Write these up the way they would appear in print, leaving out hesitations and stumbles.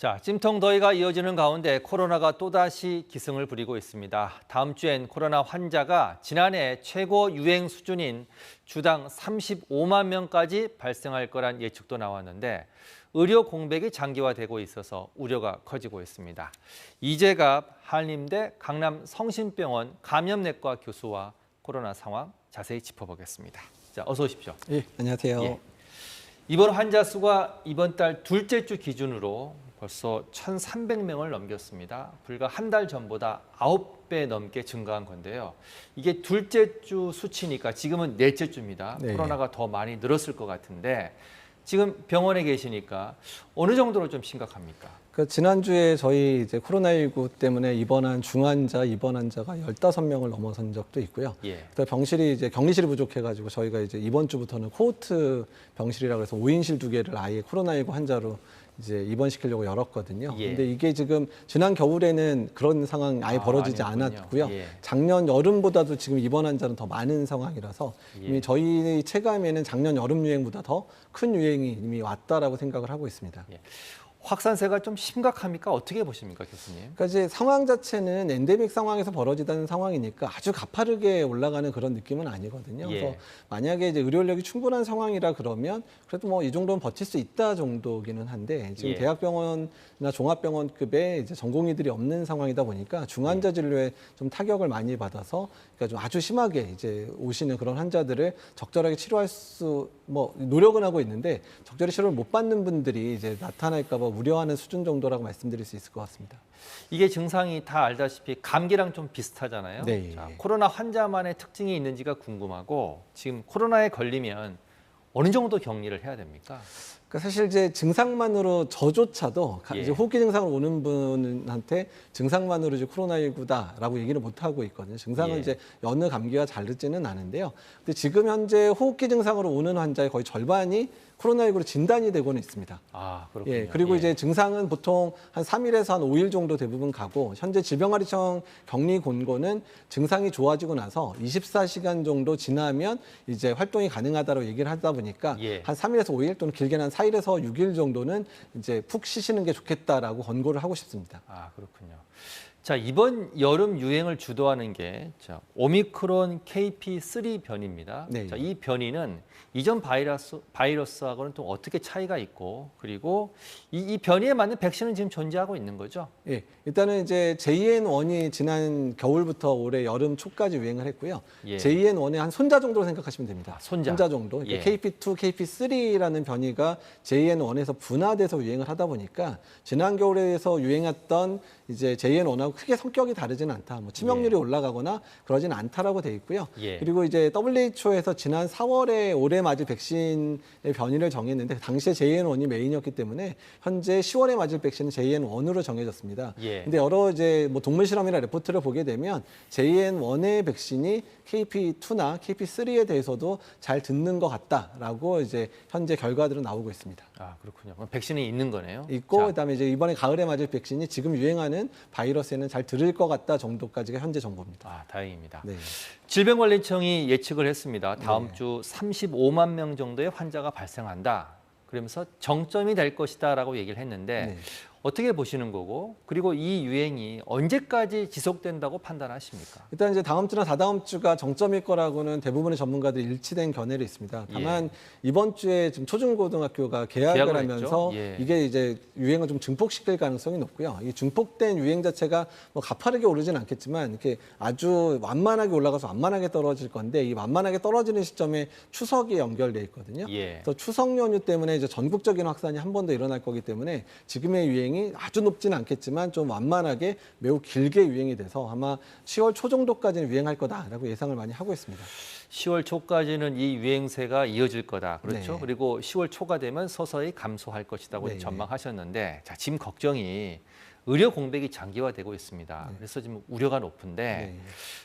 자, 찜통더위가 이어지는 가운데 코로나가 또다시 기승을 부리고 있습니다. 다음 주엔 코로나 환자가 지난해 최고 유행 수준인 주당 35만 명까지 발생할 거란 예측도 나왔는데 의료 공백이 장기화되고 있어서 우려가 커지고 있습니다. 이재갑 한림대 강남성심병원 감염내과 교수와 코로나 상황 자세히 짚어보겠습니다. 자, 어서 오십시오. 예, 안녕하세요. 예. 이번 환자 수가 이번 달 둘째 주 기준으로 벌써 1,300명을 넘겼습니다. 불과 한 달 전보다 9배 넘게 증가한 건데요. 이게 둘째 주 수치니까 지금은 넷째 주입니다. 네. 코로나가 더 많이 늘었을 것 같은데 지금 병원에 계시니까 어느 정도로 좀 심각합니까? 지난주에 저희 이제 코로나19 때문에 입원 환자가 15명을 넘어선 적도 있고요. 예. 그다음에 병실이 이제 격리실이 부족해가지고 저희가 이제 이번 주부터는 코호트 병실이라고 해서 5인실 2개를 아예 코로나19 환자로 이제 입원시키려고 열었거든요. 예. 근데 이게 지금 지난 겨울에는 그런 상황 아예 벌어지지 아니었군요. 않았고요. 예. 작년 여름보다도 지금 입원 환자는 더 많은 상황이라서 예. 이미 저희 체감에는 작년 여름 유행보다 더 큰 유행이 이미 왔다라고 생각을 하고 있습니다. 예. 확산세가 좀 심각합니까? 어떻게 보십니까, 교수님? 그러니까 이제 상황 자체는 엔데믹 상황에서 벌어지다는 상황이니까 아주 가파르게 올라가는 그런 느낌은 아니거든요. 예. 그래서 만약에 이제 의료 인력이 충분한 상황이라 그러면 그래도 뭐 이 정도는 버틸 수 있다 정도기는 한데 지금 예. 대학병원이나 종합병원급의 이제 전공의들이 없는 상황이다 보니까 중환자 진료에 좀 타격을 많이 받아서 그러니까 좀 아주 심하게 이제 오시는 그런 환자들을 적절하게 치료할 수 뭐 노력은 하고 있는데 적절히 치료를 못 받는 분들이 이제 나타날까 봐 우려하는 수준 정도라고 말씀드릴 수 있을 것 같습니다. 이게 증상이 다 알다시피 감기랑 좀 비슷하잖아요. 네. 자, 코로나 환자만의 특징이 있는지가 궁금하고 지금 코로나에 걸리면 어느 정도 격리를 해야 됩니까? 그러니까 사실 이제 증상만으로 저조차도 예. 이제 호흡기 증상을 오는 분한테 증상만으로 이제 코로나19다라고 얘기를 못 하고 있거든요. 증상은 예. 이제 여느 감기와 다르지는 않은데요. 근데 지금 현재 호흡기 증상으로 오는 환자의 거의 절반이 코로나19로 진단이 되고는 있습니다. 아, 그렇군요. 예, 그리고 예. 이제 증상은 보통 한 3일에서 한 5일 정도 대부분 가고 현재 질병관리청 격리 권고는 증상이 좋아지고 나서 24시간 정도 지나면 이제 활동이 가능하다고 얘기를 하다 보니까 예. 한 3일에서 5일 또는 길게는 한 4일에서 6일 정도는 이제 푹 쉬시는 게 좋겠다라고 권고를 하고 싶습니다. 아, 그렇군요. 자, 이번 여름 유행을 주도하는 게 오미크론 KP3 변이입니다. 네. 자, 이 변이는 이전 바이러스하고는 또 어떻게 차이가 있고 그리고 이 변이에 맞는 백신은 지금 존재하고 있는 거죠? 예, 일단은 이제 JN1이 지난 겨울부터 올해 여름 초까지 유행을 했고요. 예. JN1의 한 손자 정도로 생각하시면 됩니다. 아, 손자. 정도. 예. KP2, KP3라는 변이가 JN1에서 분화돼서 유행을 하다 보니까 지난 겨울에서 유행했던 이제 JN1하고 크게 성격이 다르지는 않다. 뭐 치명률이 예. 올라가거나 그러지는 않다라고 돼 있고요. 예. 그리고 이제 WHO에서 지난 4월에 올해 맞을 백신의 변이를 정했는데 당시에 JN1이 메인이었기 때문에 현재 10월에 맞을 백신은 JN1으로 정해졌습니다. 예. 근데 여러 이제 뭐 동물 실험이나 레포트를 보게 되면 JN1의 백신이 KP2나 KP3에 대해서도 잘 듣는 것 같다라고 이제 현재 결과들은 나오고 있습니다. 아, 그렇군요. 그럼 백신이 있는 거네요. 있고 자, 그다음에 이제 이번에 가을에 맞을 백신이 지금 유행하는 바이러스에는 잘 들을 것 같다 정도까지가 현재 정보입니다. 아, 다행입니다. 네. 질병관리청이 예측을 했습니다. 다음 네. 주 35만 명 정도의 환자가 발생한다. 그러면서 정점이 될 것이다라고 얘기를 했는데 네. 어떻게 보시는 거고 그리고 이 유행이 언제까지 지속된다고 판단하십니까? 일단 이제 다음 주나 다다음 주가 정점일 거라고는 대부분의 전문가들이 일치된 견해를 있습니다. 다만 이번 주에 지금 초중고등학교가 개학을 개학을 하면서 했죠? 예. 이게 이제 유행을 좀 증폭시킬 가능성이 높고요. 이 증폭된 유행 자체가 뭐 가파르게 오르진 않겠지만 이렇게 아주 완만하게 올라가서 완만하게 떨어질 건데 이 완만하게 떨어지는 시점에 추석이 연결돼 있거든요. 예. 그래서 추석 연휴 때문에 이제 전국적인 확산이 한 번 더 일어날 거기 때문에 지금의 유행이 아주 높지는 않겠지만 좀 완만하게 매우 길게 유행이 돼서 아마 10월 초 정도까지는 유행할 거다라고 예상을 많이 하고 있습니다. 10월 초까지는 이 유행세가 이어질 거다. 그렇죠? 네. 그리고 10월 초가 되면 서서히 감소할 것이라고 네. 전망하셨는데 자, 지금 걱정이 의료 공백이 장기화되고 있습니다. 네. 그래서 지금 우려가 높은데 네.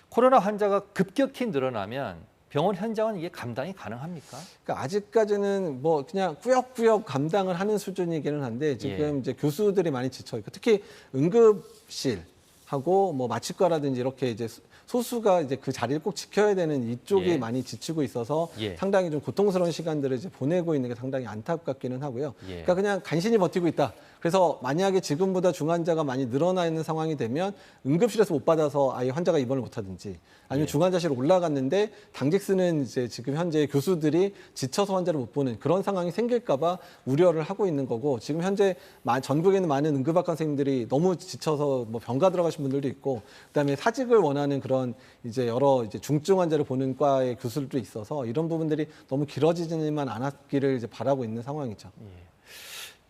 코로나 환자가 급격히 늘어나면 병원 현장은 이게 감당이 가능합니까? 그러니까 아직까지는 뭐 그냥 꾸역꾸역 감당을 하는 수준이기는 한데 지금 이제 교수들이 많이 지쳐 있고 특히 응급실하고 뭐 마취과라든지 이렇게 이제 소수가 이제 그 자리를 꼭 지켜야 되는 이쪽이 예. 많이 지치고 있어서 예. 상당히 좀 고통스러운 시간들을 이제 보내고 있는 게 상당히 안타깝기는 하고요. 예. 그러니까 그냥 간신히 버티고 있다. 그래서 만약에 지금보다 중환자가 많이 늘어나 있는 상황이 되면 응급실에서 못 받아서 아예 환자가 입원을 못 하든지 아니면 중환자실로 올라갔는데 당직 쓰는 이제 지금 현재 교수들이 지쳐서 환자를 못 보는 그런 상황이 생길까봐 우려를 하고 있는 거고 지금 현재 전국에 있는 많은 응급학과 선생님들이 너무 지쳐서 뭐 병가 들어가신 분들도 있고 그다음에 사직을 원하는 그런 이제 여러 이제 중증 환자를 보는 과의 교수들도 있어서 이런 부분들이 너무 길어지지만 않았기를 이제 바라고 있는 상황이죠.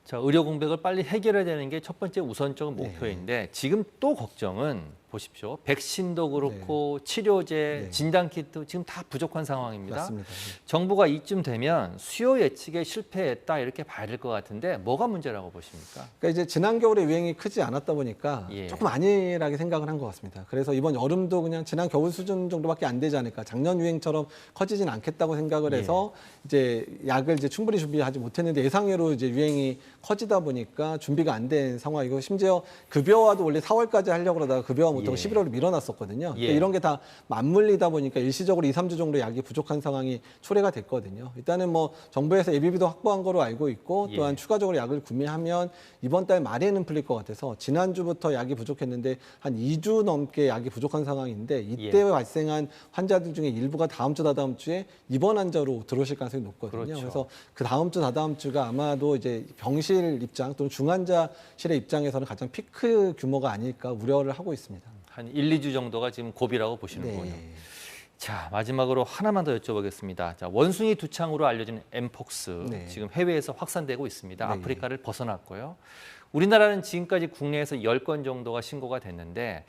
자, 의료 공백을 빨리 해결해야 되는 게 첫 번째 우선적 목표인데 지금 또 걱정은 보십시오. 백신도 그렇고 치료제, 진단키트 지금 다 부족한 상황입니다. 맞습니다. 정부가 이쯤 되면 수요 예측에 실패했다 이렇게 봐야 될 것 같은데 뭐가 문제라고 보십니까? 그러니까 이제 지난 겨울에 유행이 크지 않았다 보니까 예. 조금 안일하게 생각을 한 것 같습니다. 그래서 이번 여름도 그냥 지난 겨울 수준 정도밖에 안 되지 않을까. 작년 유행처럼 커지진 않겠다고 생각을 해서 이제 약을 이제 충분히 준비하지 못했는데 예상외로 이제 유행이 커지다 보니까 준비가 안 된 상황이고 심지어 급여화도 원래 4월까지 하려고 그러다가 급여화 못하고 11월로 밀어놨었거든요. 그러니까 이런 게 다 맞물리다 보니까 일시적으로 2, 3주 정도 약이 부족한 상황이 초래가 됐거든요. 일단은 뭐 정부에서 예비비도 확보한 거로 알고 있고 또한 추가적으로 약을 구매하면 이번 달 말에는 풀릴 것 같아서 지난주부터 약이 부족했는데 한 2주 넘게 약이 부족한 상황인데 이때 발생한 환자들 중에 일부가 다음 주, 다다음 주에 입원 환자로 들어오실 가능성이 높거든요. 그렇죠. 그래서 그 다음 주, 다다음 주가 아마도 이제 병실 입장 또는 중환자실의 입장에서는 가장 피크 규모가 아닐까 우려를 하고 있습니다. 한 1, 2주 정도가 지금 고비라고 보시는군요. 자, 마지막으로 하나만 더 여쭤보겠습니다. 자, 원숭이 두창으로 알려진 엠폭스 지금 해외에서 확산되고 있습니다. 아프리카를 벗어났고요. 우리나라는 지금까지 국내에서 10건 정도가 신고가 됐는데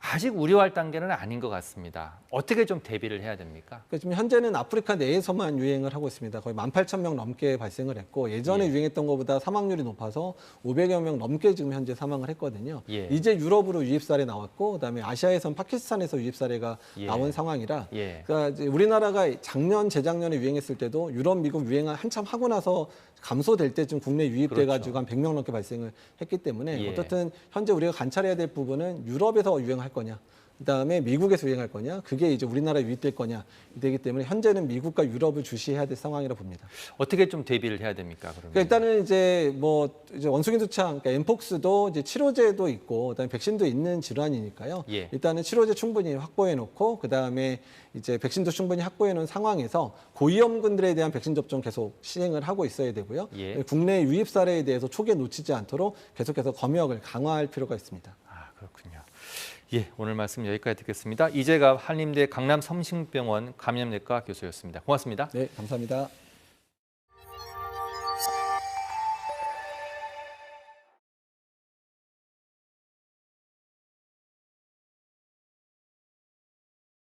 아직 우려할 단계는 아닌 것 같습니다. 어떻게 좀 대비를 해야 됩니까? 그러니까 지금 현재는 아프리카 내에서만 유행을 하고 있습니다. 거의 18,000명 넘게 발생을 했고 예전에 유행했던 것보다 사망률이 높아서 500여 명 넘게 지금 현재 사망을 했거든요. 이제 유럽으로 유입 사례 나왔고 그다음에 아시아에선 파키스탄에서 유입 사례가 나온 상황이라 그러니까 이제 우리나라가 작년, 재작년에 유행했을 때도 유럽, 미국 유행을 한참 하고 나서 감소될 때쯤 국내 유입돼 가지고 한 100명 넘게 발생을 했기 때문에 어떻든 현재 우리가 관찰해야 될 부분은 유럽에서 유행할 거냐 그다음에 미국에서 유행할 거냐 그게 이제 우리나라에 유입될 거냐 되기 때문에 현재는 미국과 유럽을 주시해야 될 상황이라 봅니다. 어떻게 좀 대비를 해야 됩니까? 그러면? 그러니까 일단은 이제 뭐 이제 원숭이 두창, 그러니까 엠폭스도 이제 치료제도 있고 그다음에 백신도 있는 질환이니까요. 일단은 치료제 충분히 확보해 놓고 그다음에 이제 백신도 충분히 확보해 놓은 상황에서 고위험군들에 대한 백신 접종 계속 시행을 하고 있어야 되고요. 국내 유입 사례에 대해서 초기에 놓치지 않도록 계속해서 검역을 강화할 필요가 있습니다. 아, 그렇군요. 예, 오늘 말씀 여기까지 듣겠습니다. 이재갑 한림대 강남성심병원 감염내과 교수였습니다. 고맙습니다. 네, 감사합니다.